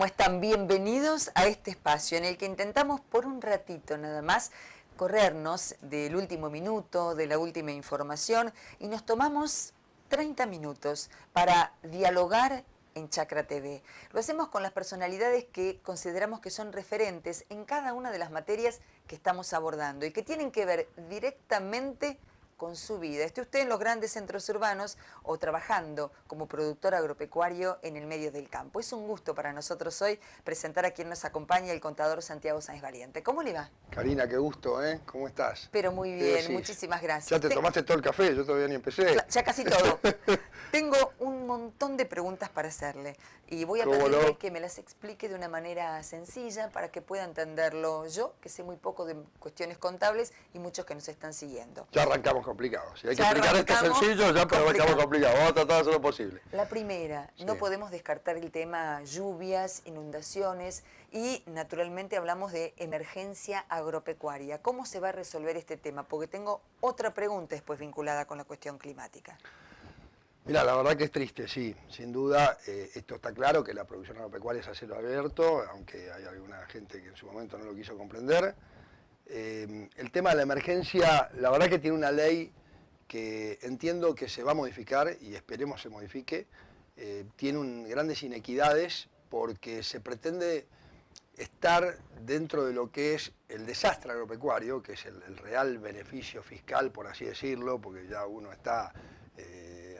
¿Cómo están? Bienvenidos a este espacio en el que intentamos por un ratito nada más corrernos del último minuto, de la última información y nos tomamos 30 minutos para dialogar en Chakra TV. Lo hacemos con las personalidades que consideramos que son referentes en cada una de las materias que estamos abordando y que tienen que ver directamente con su vida. Esté usted en los grandes centros urbanos o trabajando como productor agropecuario en el medio del campo. Es un gusto para nosotros hoy presentar a quien nos acompaña, el contador Santiago Sáenz Valiente. ¿Cómo le va? Karina, qué gusto, ¿eh? ¿Cómo estás? Pero muy bien, muchísimas gracias. ¿Ya te tomaste todo el café? Yo todavía ni empecé. Ya casi todo. Tengo un montón de preguntas para hacerle y voy a pedirle que me las explique de una manera sencilla para que pueda entenderlo yo, que sé muy poco de cuestiones contables y muchos que nos están siguiendo. Ya arrancamos complicados. Si hay que explicar esto sencillo, ya arrancamos complicados. Vamos a tratar de hacer lo posible. La primera, no podemos descartar el tema lluvias, inundaciones y naturalmente hablamos de emergencia agropecuaria. ¿Cómo se va a resolver este tema? Porque tengo otra pregunta después vinculada con la cuestión climática. Mira, la verdad que es triste, sí. Sin duda, esto está claro, que la producción agropecuaria es a cielo abierto, aunque hay alguna gente que en su momento no lo quiso comprender. El tema de la emergencia, la verdad que tiene una ley que entiendo que se va a modificar y esperemos se modifique. Tiene grandes inequidades porque se pretende estar dentro de lo que es el desastre agropecuario, que es el real beneficio fiscal, por así decirlo, porque ya uno está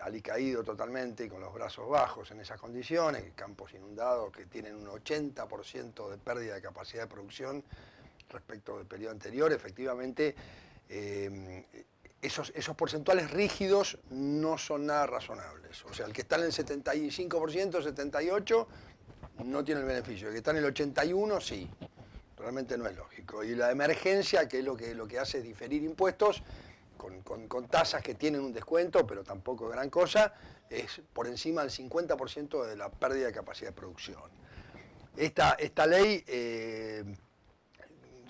alicaído totalmente y con los brazos bajos en esas condiciones, campos inundados que tienen un 80% de pérdida de capacidad de producción respecto del periodo anterior. Efectivamente, esos porcentuales rígidos no son nada razonables. O sea, el que está en el 75%, 78%, no tiene el beneficio. El que está en el 81%, sí. Realmente no es lógico. Y la emergencia, que es lo que hace es diferir impuestos, con tasas que tienen un descuento, pero tampoco gran cosa, es por encima del 50% de la pérdida de capacidad de producción. Esta ley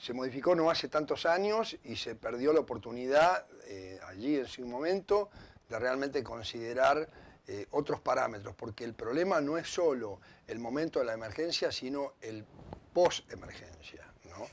se modificó no hace tantos años y se perdió la oportunidad allí en su momento de realmente considerar otros parámetros, porque el problema no es solo el momento de la emergencia, sino el post-emergencia, ¿no?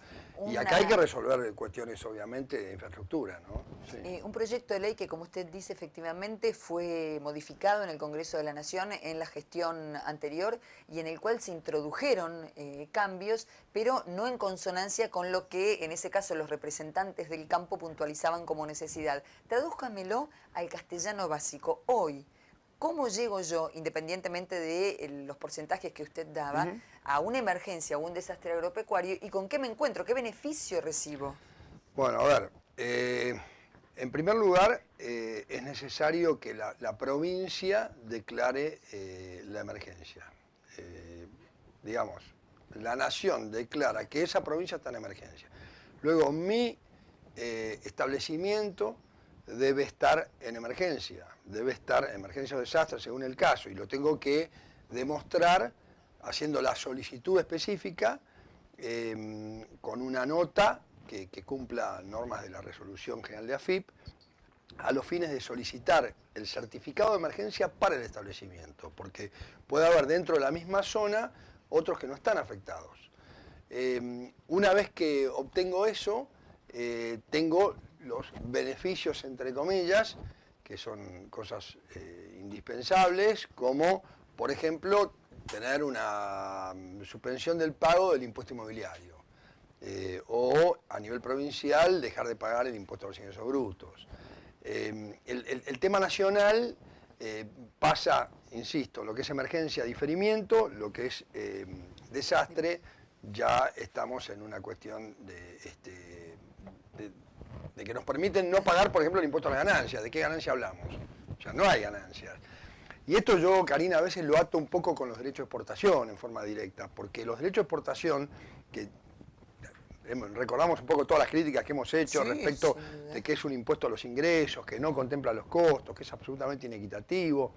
Y acá hay que resolver cuestiones, obviamente, de infraestructura, ¿no? Sí. Un proyecto de ley que, como usted dice, efectivamente fue modificado en el Congreso de la Nación en la gestión anterior y en el cual se introdujeron cambios, pero no en consonancia con lo que, en ese caso, los representantes del campo puntualizaban como necesidad. Tradúzcamelo al castellano básico. Hoy, ¿cómo llego yo, independientemente de los porcentajes que usted daba, a una emergencia o un desastre agropecuario y con qué me encuentro? ¿Qué beneficio recibo? Bueno, a ver, en primer lugar, es necesario que la provincia declare la emergencia. Digamos, la nación declara que esa provincia está en emergencia. Luego, mi establecimiento debe estar en emergencia o desastre según el caso, y lo tengo que demostrar haciendo la solicitud específica con una nota que cumpla normas de la Resolución General de AFIP, a los fines de solicitar el certificado de emergencia para el establecimiento, porque puede haber dentro de la misma zona otros que no están afectados. Una vez que obtengo eso, tengo los beneficios, entre comillas, que son cosas indispensables, como, por ejemplo, tener una suspensión del pago del impuesto inmobiliario, o a nivel provincial dejar de pagar el impuesto a los ingresos brutos. El tema nacional pasa, insisto, lo que es emergencia, diferimiento, lo que es desastre, ya estamos en una cuestión de que nos permiten no pagar, por ejemplo, el impuesto a las ganancias. ¿De qué ganancia hablamos? O sea, no hay ganancias. Y esto yo, Karina, a veces lo ato un poco con los derechos de exportación en forma directa, porque los derechos de exportación, que recordamos un poco todas las críticas que hemos hecho respecto de que es un impuesto a los ingresos, que no contempla los costos, que es absolutamente inequitativo,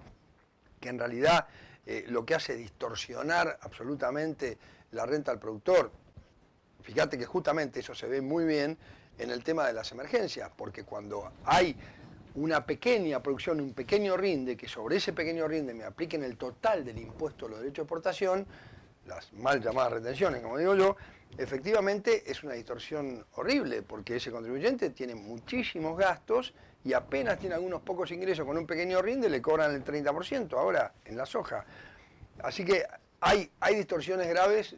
que en realidad lo que hace es distorsionar absolutamente la renta al productor. Fíjate que justamente eso se ve muy bien en el tema de las emergencias, porque cuando hay una pequeña producción, un pequeño rinde, que sobre ese pequeño rinde me apliquen el total del impuesto a los derechos de exportación, las mal llamadas retenciones, como digo yo, efectivamente es una distorsión horrible, porque ese contribuyente tiene muchísimos gastos y apenas tiene algunos pocos ingresos con un pequeño rinde, le cobran el 30% ahora en la soja. Así que hay distorsiones graves,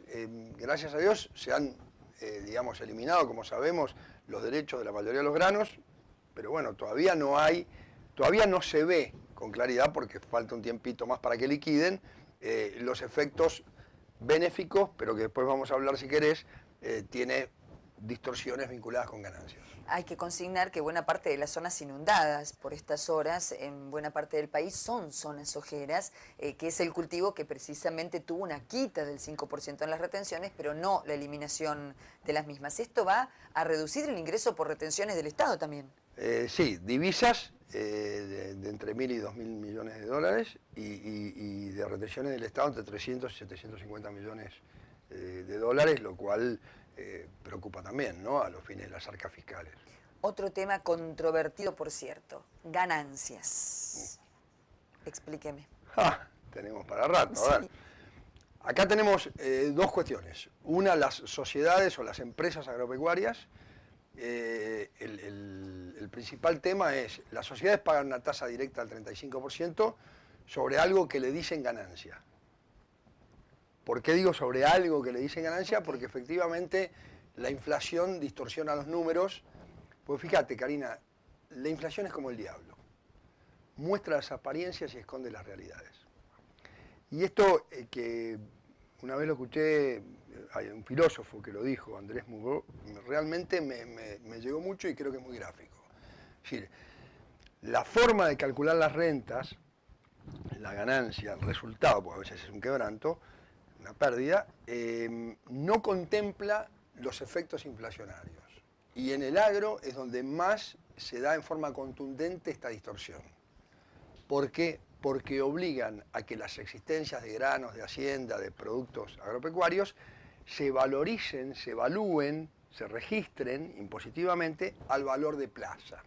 gracias a Dios se han, digamos, eliminado, como sabemos, los derechos de la mayoría de los granos, pero bueno, todavía no se ve con claridad, porque falta un tiempito más para que liquiden, los efectos benéficos, pero que después vamos a hablar si querés, tiene distorsiones vinculadas con ganancias. Hay que consignar que buena parte de las zonas inundadas por estas horas en buena parte del país son zonas sojeras, que es el cultivo que precisamente tuvo una quita del 5% en las retenciones, pero no la eliminación de las mismas. Esto va a reducir el ingreso por retenciones del Estado también. Sí, divisas de entre 1.000 y 2.000 millones de dólares y de retenciones del Estado entre 300 y 750 millones de dólares, lo cual preocupa también, ¿no?, a los fines de las arcas fiscales. Otro tema controvertido, por cierto, ganancias. Explíqueme. Tenemos para rato. A ver. Acá tenemos dos cuestiones. Una, las sociedades o las empresas agropecuarias. El principal tema es, las sociedades pagan una tasa directa del 35% sobre algo que le dicen ganancia. ¿Por qué digo sobre algo que le dicen ganancia? Porque efectivamente la inflación distorsiona los números. Pues fíjate, Karina, la inflación es como el diablo. Muestra las apariencias y esconde las realidades. Y esto que una vez lo escuché, hay un filósofo que lo dijo, Andrés Mugó, realmente me llegó mucho y creo que es muy gráfico. Es decir, la forma de calcular las rentas, la ganancia, el resultado, porque a veces es un quebranto, una pérdida, no contempla los efectos inflacionarios. Y en el agro es donde más se da en forma contundente esta distorsión. ¿Por qué? Porque obligan a que las existencias de granos, de hacienda, de productos agropecuarios se valoricen, se evalúen, se registren impositivamente al valor de plaza.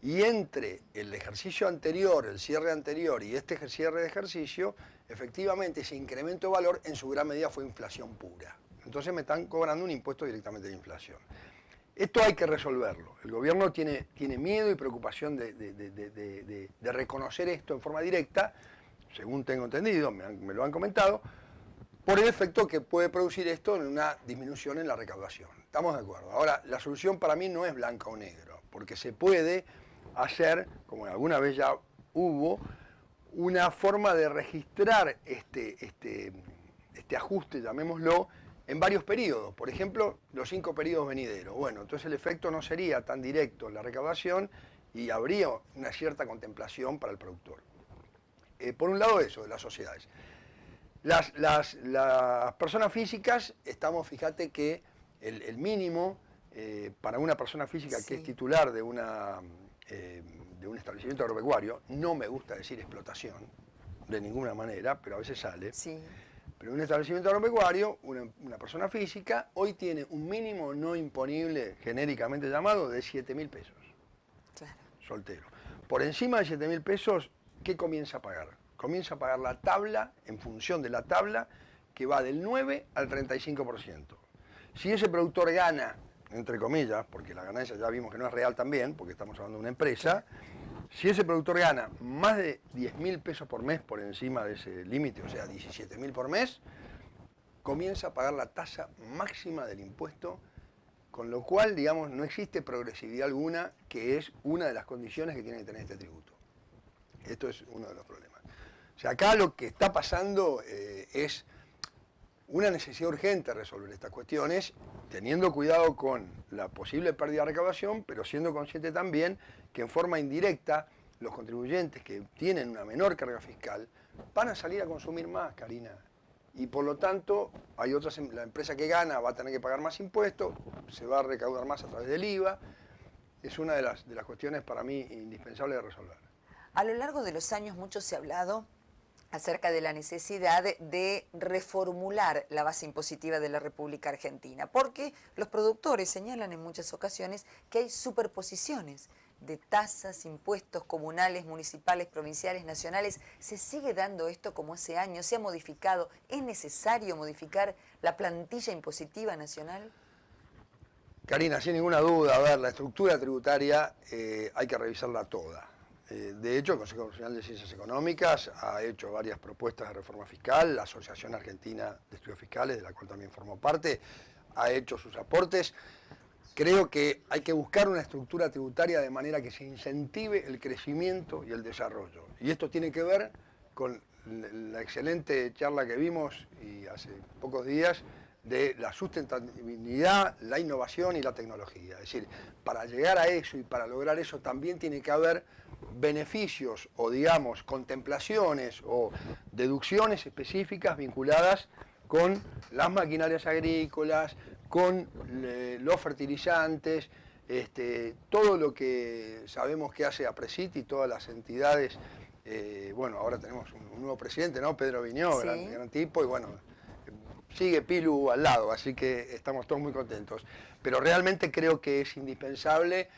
Y entre el ejercicio anterior, el cierre anterior y este cierre de ejercicio, efectivamente ese incremento de valor en su gran medida fue inflación pura. Entonces me están cobrando un impuesto directamente de inflación. Esto hay que resolverlo. El gobierno tiene miedo y preocupación de reconocer esto en forma directa, según tengo entendido, me lo han comentado, por el efecto que puede producir esto en una disminución en la recaudación. Estamos de acuerdo. Ahora, la solución para mí no es blanca o negro, porque se puede hacer, como alguna vez ya hubo, una forma de registrar este ajuste, llamémoslo, en varios periodos. Por ejemplo, los 5 periodos venideros. Bueno, entonces el efecto no sería tan directo en la recaudación y habría una cierta contemplación para el productor. Por un lado eso, de las sociedades. Las personas físicas, fíjate que el mínimo para una persona física que es titular de un establecimiento agropecuario, no me gusta decir explotación, de ninguna manera, pero a veces sale. Sí. Pero un establecimiento agropecuario, una persona física, hoy tiene un mínimo no imponible, genéricamente llamado, de 7.000 pesos. Claro. Soltero. Por encima de 7.000 pesos, ¿qué comienza a pagar? Comienza a pagar la tabla, en función de la tabla, que va del 9 al 35%. Si ese productor gana, entre comillas, porque la ganancia ya vimos que no es real también, porque estamos hablando de una empresa, si ese productor gana más de 10.000 pesos por mes por encima de ese límite, o sea, 17.000 por mes, comienza a pagar la tasa máxima del impuesto, con lo cual, digamos, no existe progresividad alguna, que es una de las condiciones que tiene que tener este tributo. Esto es uno de los problemas. O sea, acá lo que está pasando es una necesidad urgente de resolver estas cuestiones, teniendo cuidado con la posible pérdida de recaudación, pero siendo consciente también que en forma indirecta los contribuyentes que tienen una menor carga fiscal van a salir a consumir más, Karina. Y por lo tanto, hay otras, la empresa que gana va a tener que pagar más impuestos, se va a recaudar más a través del IVA. Es una de las cuestiones para mí indispensables de resolver. A lo largo de los años mucho se ha hablado acerca de la necesidad de reformular la base impositiva de la República Argentina, porque los productores señalan en muchas ocasiones que hay superposiciones de tasas, impuestos comunales, municipales, provinciales, nacionales. ¿Se sigue dando esto como hace años? ¿Se ha modificado? ¿Es necesario modificar la plantilla impositiva nacional? Karina, sin ninguna duda, a ver, la estructura tributaria hay que revisarla toda. De hecho, el Consejo Nacional de Ciencias Económicas ha hecho varias propuestas de reforma fiscal, la Asociación Argentina de Estudios Fiscales, de la cual también formó parte, ha hecho sus aportes. Creo que hay que buscar una estructura tributaria de manera que se incentive el crecimiento y el desarrollo. Y esto tiene que ver con la excelente charla que vimos y hace pocos días de la sustentabilidad, la innovación y la tecnología. Es decir, para llegar a eso y para lograr eso también tiene que haber beneficios o, digamos, contemplaciones o deducciones específicas vinculadas con las maquinarias agrícolas, con los fertilizantes, todo lo que sabemos que hace APRESIT y todas las entidades. Bueno, ahora tenemos un nuevo presidente, ¿no? Pedro Viñó, Sí. gran tipo, y bueno, sigue Pilu al lado, así que estamos todos muy contentos. Pero realmente creo que es indispensable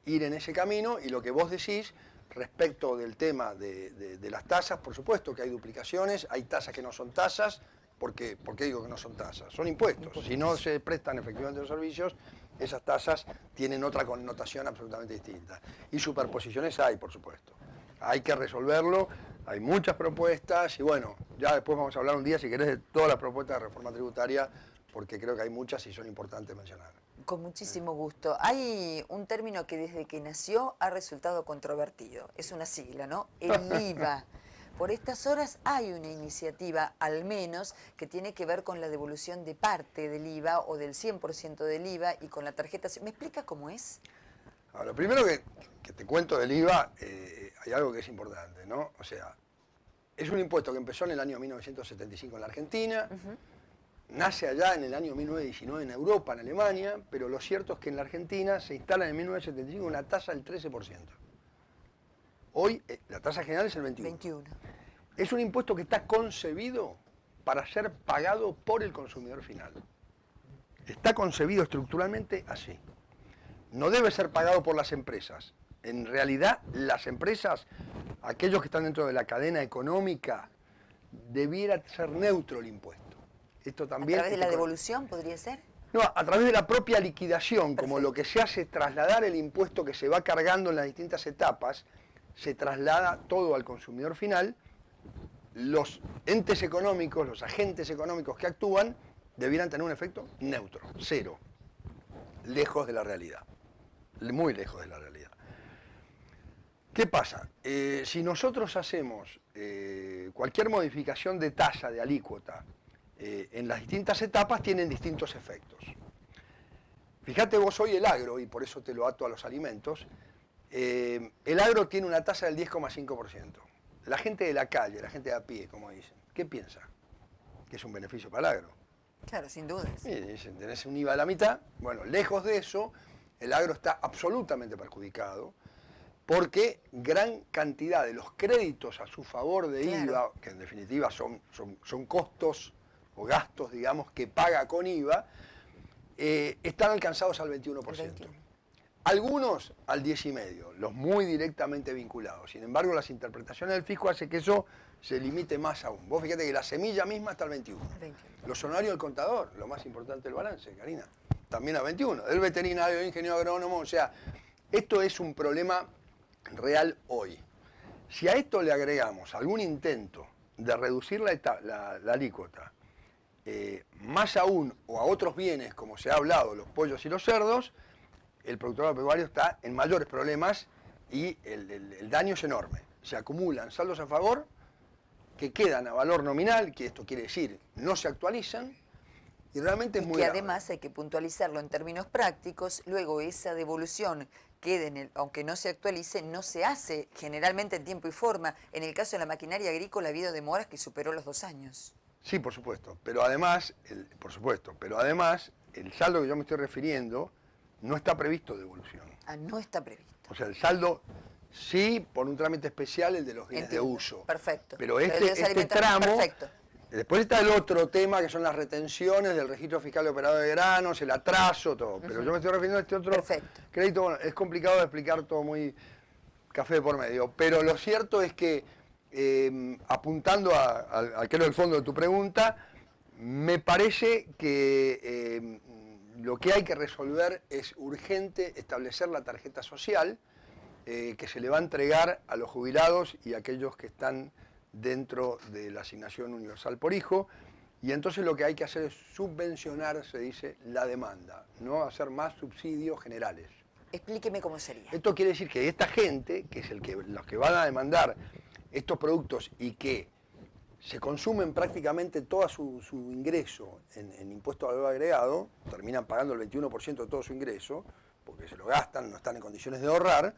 ir en ese camino, y lo que vos decís respecto del tema de las tasas, por supuesto que hay duplicaciones, hay tasas que no son tasas. ¿Por qué digo que no son tasas? Son impuestos. Si no se prestan efectivamente los servicios, esas tasas tienen otra connotación absolutamente distinta. Y superposiciones hay, por supuesto. Hay que resolverlo, hay muchas propuestas, y bueno, ya después vamos a hablar un día, si querés, de todas las propuestas de reforma tributaria, porque creo que hay muchas y son importantes mencionar. Con muchísimo gusto. Hay un término que desde que nació ha resultado controvertido. Es una sigla, ¿no? El IVA. Por estas horas hay una iniciativa, al menos, que tiene que ver con la devolución de parte del IVA o del 100% del IVA y con la tarjeta. ¿Me explica cómo es? Ahora, lo primero que te cuento del IVA, hay algo que es importante, ¿no? O sea, es un impuesto que empezó en el año 1975 en la Argentina, nace allá en el año 1919 en Europa, en Alemania, pero lo cierto es que en la Argentina se instala en 1975 una tasa del 13%. Hoy la tasa general es el 21%. Es un impuesto que está concebido para ser pagado por el consumidor final. Está concebido estructuralmente así. No debe ser pagado por las empresas. En realidad, las empresas, aquellos que están dentro de la cadena económica, debiera ser neutro el impuesto. Esto también, ¿A través de la devolución podría ser? No, a través de la propia liquidación. Perfecto. Como lo que se hace es trasladar el impuesto que se va cargando en las distintas etapas, se traslada todo al consumidor final. Los entes económicos, los agentes económicos que actúan, debieran tener un efecto neutro, cero, lejos de la realidad, muy lejos de la realidad. ¿Qué pasa? Si nosotros hacemos cualquier modificación de tasa, de alícuota, en las distintas etapas, tienen distintos efectos. Fíjate vos hoy el agro, y por eso te lo ato a los alimentos, el agro tiene una tasa del 10,5%. La gente de la calle, la gente de a pie, como dicen, ¿qué piensa? Que es un beneficio para el agro. Claro, sin dudas. Y dicen, tenés un IVA a la mitad. Bueno, lejos de eso, el agro está absolutamente perjudicado, porque gran cantidad de los créditos a su favor de IVA, que en definitiva son costos o gastos, digamos, que paga con IVA, están alcanzados al 21%. El 21%. Algunos al 10,5%, los muy directamente vinculados. Sin embargo, las interpretaciones del fisco hacen que eso se limite más aún. Vos fíjate que la semilla misma está al 21%. Los honorarios del contador, lo más importante del balance, Karina, también al 21%. El veterinario, el ingeniero agrónomo, o sea, esto es un problema real hoy. Si a esto le agregamos algún intento de reducir la alícuota, más aún, o a otros bienes, como se ha hablado, los pollos y los cerdos, el productor agropecuario está en mayores problemas y el daño es enorme. Se acumulan saldos a favor que quedan a valor nominal, que esto quiere decir no se actualizan, y realmente es muy grave. Además hay que puntualizarlo en términos prácticos, luego esa devolución quede, aunque no se actualice, no se hace generalmente en tiempo y forma. En el caso de la maquinaria agrícola ha habido demoras que superó los 2 años. Sí, por supuesto, pero además, el saldo que yo me estoy refiriendo no está previsto devolución. Ah, no está previsto. O sea, el saldo sí por un trámite especial, el de los bienes de uso. Perfecto. Pero este tramo, Después está el otro tema, que son las retenciones del registro fiscal de operador de granos, el atraso, todo. Pero yo me estoy refiriendo a este otro crédito. Bueno, es complicado de explicar todo, muy café por medio. Pero lo cierto es que, apuntando creo, el fondo de tu pregunta, me parece que lo que hay que resolver es urgente establecer la tarjeta social que se le va a entregar a los jubilados y a aquellos que están dentro de la asignación universal por hijo, y entonces lo que hay que hacer es subvencionar, se dice, la demanda, no hacer más subsidios generales. Explíqueme cómo sería. Esto quiere decir que esta gente, que es los que van a demandar estos productos y que se consumen prácticamente todo su ingreso en impuesto al valor agregado, terminan pagando el 21% de todo su ingreso, porque se lo gastan, no están en condiciones de ahorrar,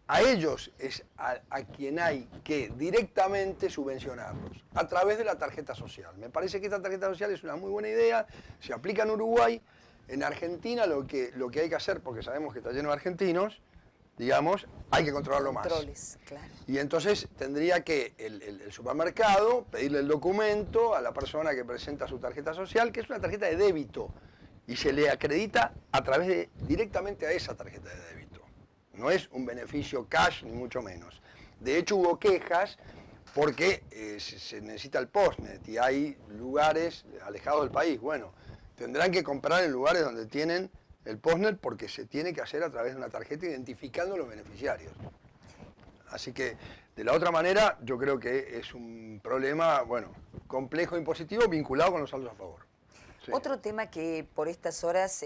a ellos es a quien hay que directamente subvencionarlos, a través de la tarjeta social. Me parece que esta tarjeta social es una muy buena idea, se aplica en Uruguay. En Argentina lo que hay que hacer, porque sabemos que está lleno de argentinos, digamos, hay que controlarlo más. Claro. Y entonces tendría que el supermercado pedirle el documento a la persona que presenta su tarjeta social, que es una tarjeta de débito, y se le acredita directamente a esa tarjeta de débito. No es un beneficio cash, ni mucho menos. De hecho, hubo quejas porque se necesita el postnet y hay lugares alejados del país. Bueno, tendrán que comprar en lugares donde tienen el postnet porque se tiene que hacer a través de una tarjeta identificando los beneficiarios. Así que, de la otra manera, yo creo que es un problema, bueno, complejo impositivo vinculado con los saldos a favor. Sí. Otro tema que por estas horas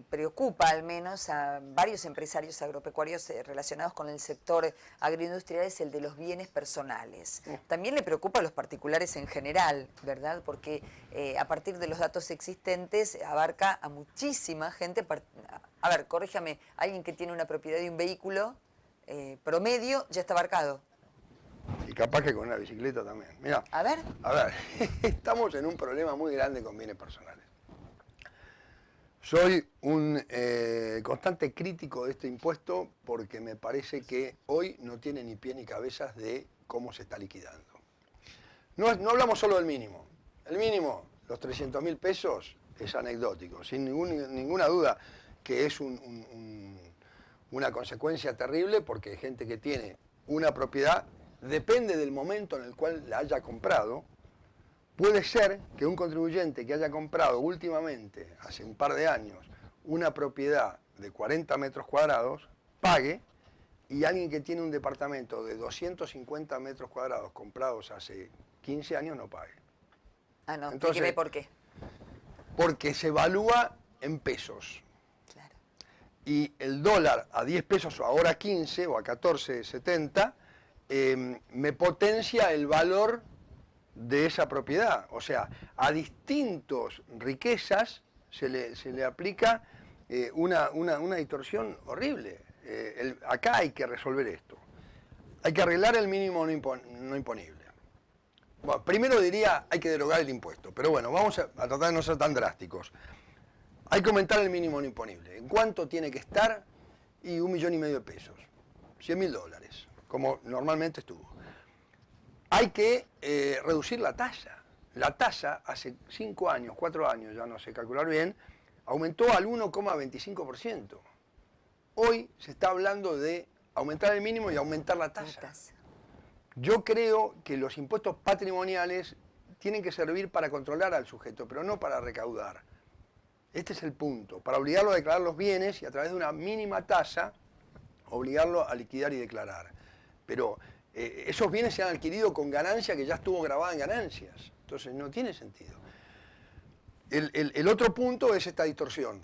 preocupa al menos a varios empresarios agropecuarios relacionados con el sector agroindustrial es el de los bienes personales. También le preocupa a los particulares en general, ¿verdad? Porque a partir de los datos existentes abarca a muchísima gente. A ver, corríjame, alguien que tiene una propiedad de un vehículo promedio ya está abarcado. Y capaz que con una bicicleta también. Mirá, a ver, estamos en un problema muy grande con bienes personales. Soy un constante crítico de este impuesto porque me parece que hoy no tiene ni pie ni cabezas de cómo se está liquidando. No hablamos solo del mínimo. El mínimo, los 300.000 pesos, es anecdótico, sin ninguna duda que es una consecuencia terrible porque hay gente que tiene una propiedad. Depende del momento en el cual la haya comprado. Puede ser que un contribuyente que haya comprado últimamente, hace un par de años, una propiedad de 40 metros cuadrados, pague, y alguien que tiene un departamento de 250 metros cuadrados comprados hace 15 años no pague. Ah, no, entonces, ¿por qué? Porque se evalúa en pesos. Claro. Y el dólar a 10 pesos o ahora 15 o a 14.70, me potencia el valor de esa propiedad. O sea, a distintas riquezas se le aplica una distorsión horrible. Acá hay que resolver esto. Hay que arreglar el mínimo no imponible. Bueno, primero diría, hay que derogar el impuesto. Pero bueno, vamos a tratar de no ser tan drásticos. Hay que aumentar el mínimo no imponible. ¿En cuánto tiene que estar? Y 1,5 millones de pesos. $100.000. Como normalmente estuvo. Hay que reducir la tasa. La tasa hace 5 años, 4 años, ya no sé calcular bien, aumentó al 1,25%. Hoy se está hablando de aumentar el mínimo y aumentar la tasa. Yo creo que los impuestos patrimoniales tienen que servir para controlar al sujeto, pero no para recaudar. Este es el punto, para obligarlo a declarar los bienes y a través de una mínima tasa obligarlo a liquidar y declarar. Pero esos bienes se han adquirido con ganancia que ya estuvo grabada en ganancias. Entonces no tiene sentido. El otro punto es esta distorsión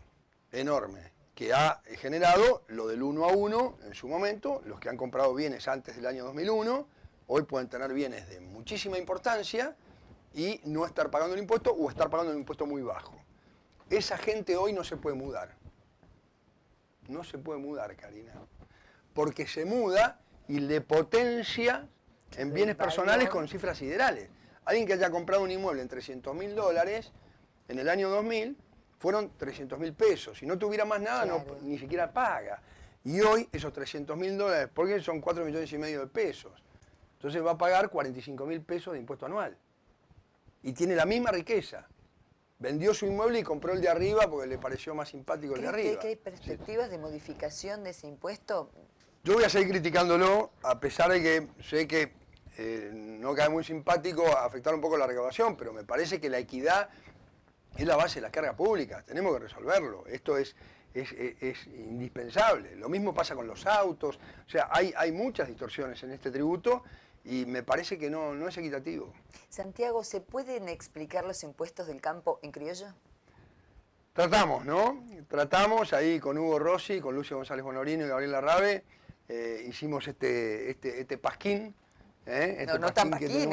enorme que ha generado lo del 1 a 1 en su momento. Los que han comprado bienes antes del año 2001, hoy pueden tener bienes de muchísima importancia y no estar pagando el impuesto o estar pagando el impuesto muy bajo. Esa gente hoy no se puede mudar. No se puede mudar, Karina. Porque se muda y le potencia en bienes personales con cifras siderales. Alguien que haya comprado un inmueble en $300.000 en el año 2000, fueron 300.000 pesos. Si no tuviera más nada, claro, ni siquiera paga. Y hoy esos $300.000, porque son 4,5 millones de pesos. Entonces va a pagar 45.000 pesos de impuesto anual. y tiene la misma riqueza. Vendió su inmueble y compró el de arriba porque le pareció más simpático el de arriba. ¿Que hay perspectivas de modificación de ese impuesto? Yo voy a seguir criticándolo, a pesar de que sé que no cae muy simpático afectar un poco la recaudación, pero me parece que la equidad es la base de la carga pública. Tenemos que resolverlo. Esto es indispensable. Lo mismo pasa con los autos. O sea, hay muchas distorsiones en este tributo y me parece que no es equitativo. Santiago, ¿se pueden explicar los impuestos del campo en criollo? Tratamos, ¿no? Tratamos ahí con Hugo Rossi, con Lucio González Bonorino y Gabriel Larrabe, hicimos este pasquín. No tan pasquín,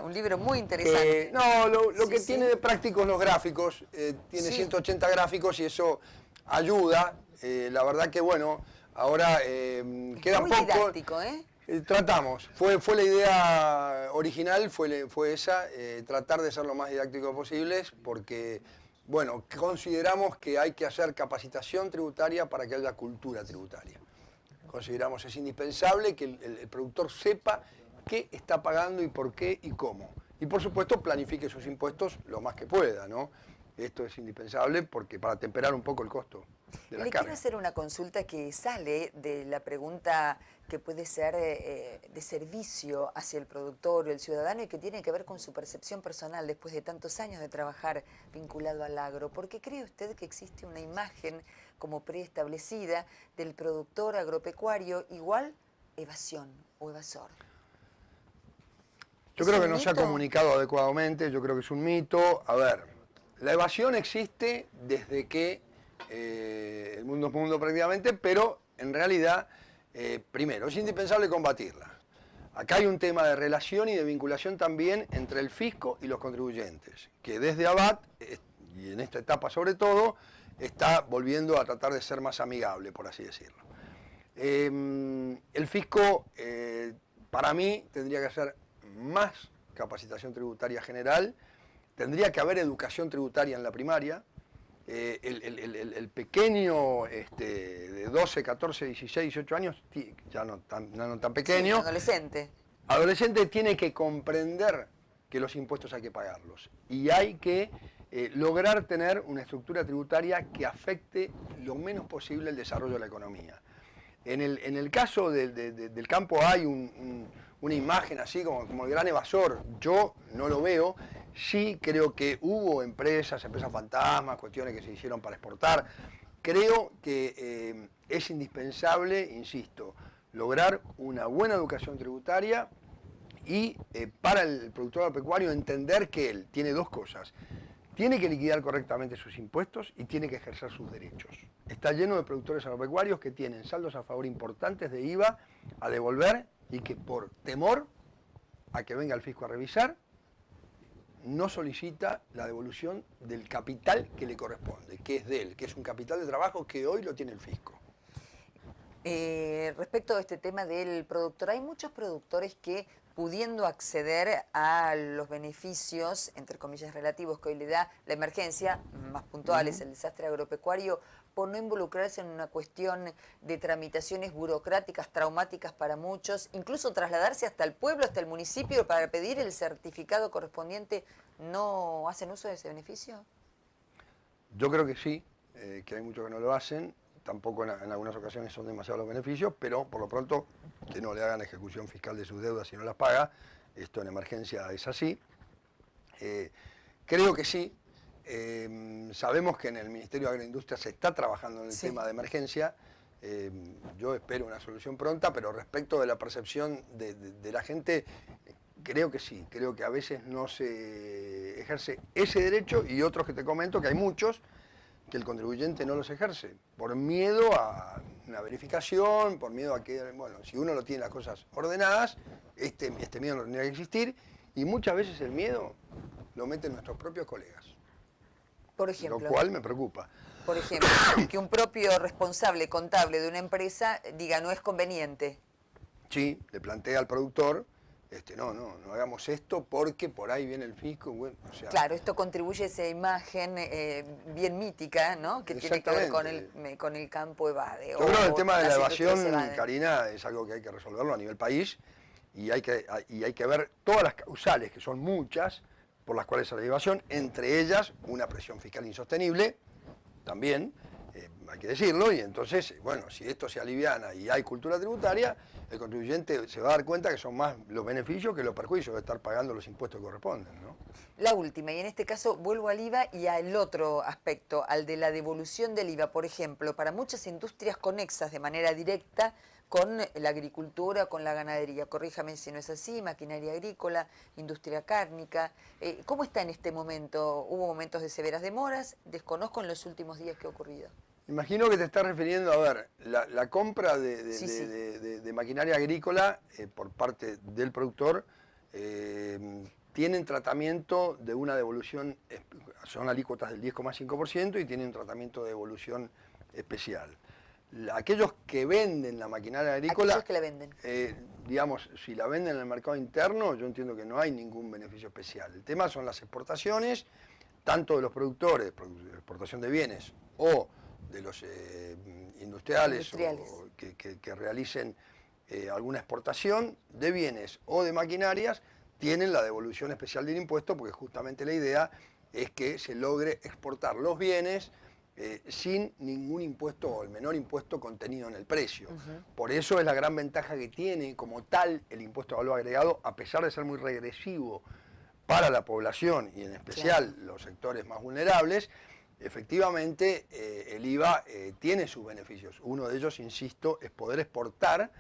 un libro muy interesante. Lo que tiene de prácticos los gráficos, tiene 180 gráficos y eso ayuda. La verdad que bueno, ahora queda muy poco. Didáctico, ¿eh? Tratamos, fue la idea original, fue esa, tratar de ser lo más didáctico posible, porque, bueno, consideramos que hay que hacer capacitación tributaria para que haya cultura tributaria. Consideramos es indispensable que el productor sepa qué está pagando y por qué y cómo. Y por supuesto planifique sus impuestos lo más que pueda, ¿no? Esto es indispensable porque para temperar un poco el costo de la carga. Quiero hacer una consulta que sale de la pregunta que puede ser de servicio hacia el productor o el ciudadano y que tiene que ver con su percepción personal después de tantos años de trabajar vinculado al agro. ¿Por qué cree usted que existe una imagen como preestablecida del productor agropecuario igual evasión o evasor? Yo creo que no se ha comunicado adecuadamente, yo creo que es un mito. A ver, la evasión existe desde que el mundo es mundo prácticamente, pero en realidad, primero, es indispensable combatirla. Acá hay un tema de relación y de vinculación también entre el fisco y los contribuyentes, que desde Abad, y en esta etapa sobre todo, está volviendo a tratar de ser más amigable, por así decirlo. El fisco, para mí, tendría que hacer más capacitación tributaria general, tendría que haber educación tributaria en la primaria. El pequeño de 12, 14, 16, 18 años, ya no tan pequeño, sí, adolescente tiene que comprender que los impuestos hay que pagarlos y hay que lograr tener una estructura tributaria que afecte lo menos posible el desarrollo de la economía. En el caso del campo hay una imagen así como el gran evasor. Yo no lo veo. Sí creo que hubo empresas fantasmas, cuestiones que se hicieron para exportar. Creo que es indispensable, insisto, lograr una buena educación tributaria y para el productor agropecuario entender que él tiene dos cosas. Tiene que liquidar correctamente sus impuestos y tiene que ejercer sus derechos. Está lleno de productores agropecuarios que tienen saldos a favor importantes de IVA a devolver y que por temor a que venga el fisco a revisar, no solicita la devolución del capital que le corresponde, que es de él, que es un capital de trabajo que hoy lo tiene el fisco. Respecto a este tema del productor, hay muchos productores que, pudiendo acceder a los beneficios, entre comillas, relativos que hoy le da la emergencia, más puntuales, el desastre agropecuario, por no involucrarse en una cuestión de tramitaciones burocráticas, traumáticas para muchos, incluso trasladarse hasta el pueblo, hasta el municipio, para pedir el certificado correspondiente, ¿no hacen uso de ese beneficio? Yo creo que sí, que hay muchos que no lo hacen. Tampoco en algunas ocasiones son demasiados los beneficios, pero por lo pronto que no le hagan ejecución fiscal de sus deudas si no las paga. Esto en emergencia es así. Creo que sí. Sabemos que en el Ministerio de Agroindustria se está trabajando en el tema de emergencia. Yo espero una solución pronta, pero respecto de la percepción de la gente, creo que sí. Creo que a veces no se ejerce ese derecho y otros que te comento, que hay muchos, que el contribuyente no los ejerce, por miedo a una verificación, por miedo a que, bueno, si uno no tiene las cosas ordenadas, este miedo no tendría que existir, y muchas veces el miedo lo meten nuestros propios colegas. Por ejemplo. Lo cual me preocupa. Por ejemplo, que un propio responsable contable de una empresa diga no es conveniente. Sí, le plantea al productor, no hagamos esto porque por ahí viene el fisco. Bueno, o sea, claro, esto contribuye a esa imagen bien mítica, ¿no? Que tiene que ver con el campo evade. Yo creo que el tema de la evasión, Karina, es algo que hay que resolverlo a nivel país y hay que ver todas las causales, que son muchas, por las cuales se la elevación, entre ellas una presión fiscal insostenible, también, hay que decirlo, y entonces, bueno, si esto se aliviana y hay cultura tributaria, el contribuyente se va a dar cuenta que son más los beneficios que los perjuicios de estar pagando los impuestos que corresponden, ¿no? La última, y en este caso vuelvo al IVA y al otro aspecto, al de la devolución del IVA. Por ejemplo, para muchas industrias conexas de manera directa con la agricultura, con la ganadería, corríjame si no es así, maquinaria agrícola, industria cárnica. ¿Cómo está en este momento? ¿Hubo momentos de severas demoras? Desconozco en los últimos días qué ha ocurrido. Imagino que te estás refiriendo, a ver, la compra Sí. de maquinaria agrícola por parte del productor tienen tratamiento de una devolución, son alícuotas del 10,5% y tienen un tratamiento de devolución especial. Aquellos que venden la maquinaria agrícola, Aquellos que la venden. digamos, si la venden en el mercado interno, yo entiendo que no hay ningún beneficio especial. El tema son las exportaciones, tanto de los productores, exportación de bienes, o de los industriales. O que realicen alguna exportación de bienes o de maquinarias, tienen la devolución especial del impuesto, porque justamente la idea es que se logre exportar los bienes sin ningún impuesto o el menor impuesto contenido en el precio. Por eso es la gran ventaja que tiene como tal el impuesto de valor agregado, a pesar de ser muy regresivo para la población y en especial los sectores más vulnerables. Efectivamente, el IVA tiene sus beneficios. Uno de ellos, insisto, es poder exportar,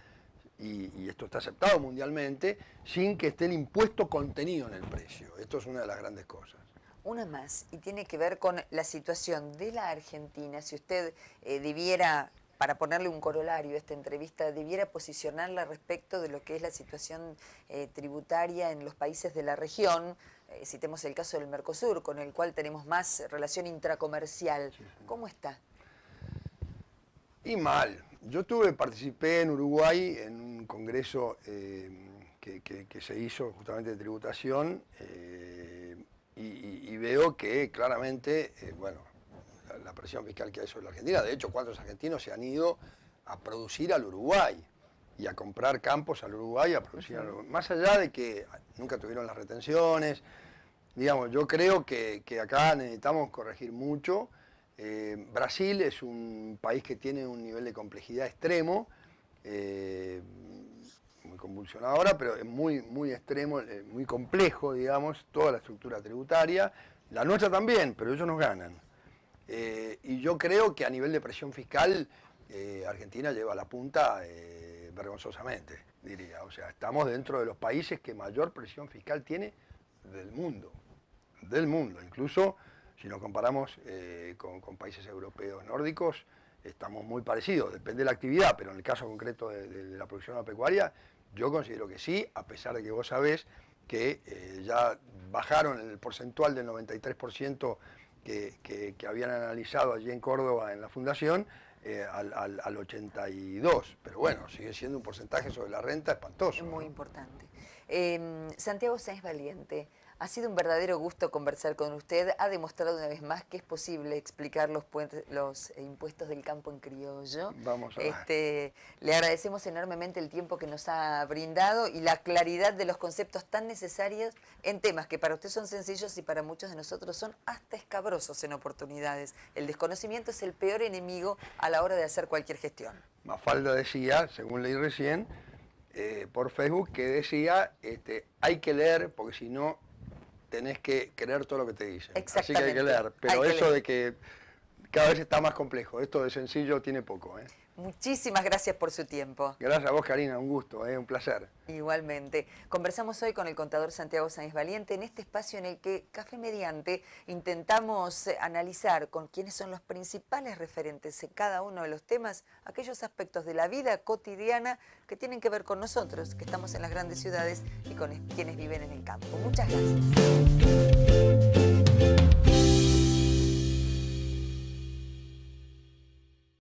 y esto está aceptado mundialmente, sin que esté el impuesto contenido en el precio. Esto es una de las grandes cosas. Una más, y tiene que ver con la situación de la Argentina. Si usted debiera, para ponerle un corolario a esta entrevista, debiera posicionarla respecto de lo que es la situación tributaria en los países de la región, citemos el caso del Mercosur, con el cual tenemos más relación intracomercial. Sí, sí. ¿Cómo está? Y mal. Yo participé en Uruguay en un congreso que se hizo justamente de tributación y veo que claramente, bueno, la presión fiscal que hay sobre la Argentina, de hecho, ¿cuántos argentinos se han ido a producir al Uruguay y a comprar campos al Uruguay, a producir al Uruguay? Más allá de que nunca tuvieron las retenciones, digamos, yo creo que acá necesitamos corregir mucho. Brasil es un país que tiene un nivel de complejidad extremo, muy convulsionado ahora, pero es muy extremo, muy complejo, digamos, toda la estructura tributaria. La nuestra también, pero ellos nos ganan. Y yo creo que a nivel de presión fiscal, Argentina lleva la punta vergonzosamente, diría. O sea, estamos dentro de los países que mayor presión fiscal tiene del mundo. Del mundo, incluso si nos comparamos con países europeos nórdicos, estamos muy parecidos, depende de la actividad, pero en el caso concreto de la producción agropecuaria, yo considero que sí, a pesar de que vos sabés que ya bajaron el porcentual del 93% que habían analizado allí en Córdoba en la fundación al 82%, pero bueno, sigue siendo un porcentaje sobre la renta espantoso. Es muy ¿no? importante. Santiago Sáenz Valiente, ha sido un verdadero gusto conversar con usted. Ha demostrado una vez más que es posible explicar los impuestos del campo en criollo. Vamos a ver. Le agradecemos enormemente el tiempo que nos ha brindado y la claridad de los conceptos tan necesarios en temas que para usted son sencillos y para muchos de nosotros son hasta escabrosos en oportunidades. El desconocimiento es el peor enemigo a la hora de hacer cualquier gestión. Mafalda decía, según leí recién, por Facebook, que decía, hay que leer, porque si no tenés que creer todo lo que te dicen. Así que hay que leer. Pero eso de que cada vez está más complejo, esto de sencillo tiene poco. Muchísimas gracias por su tiempo. Gracias a vos, Karina, un gusto, un placer. Igualmente. Conversamos hoy con el contador Santiago Sáenz Valiente en este espacio en el que, Café Mediante, intentamos analizar con quiénes son los principales referentes en cada uno de los temas, aquellos aspectos de la vida cotidiana que tienen que ver con nosotros, que estamos en las grandes ciudades y con quienes viven en el campo. Muchas gracias.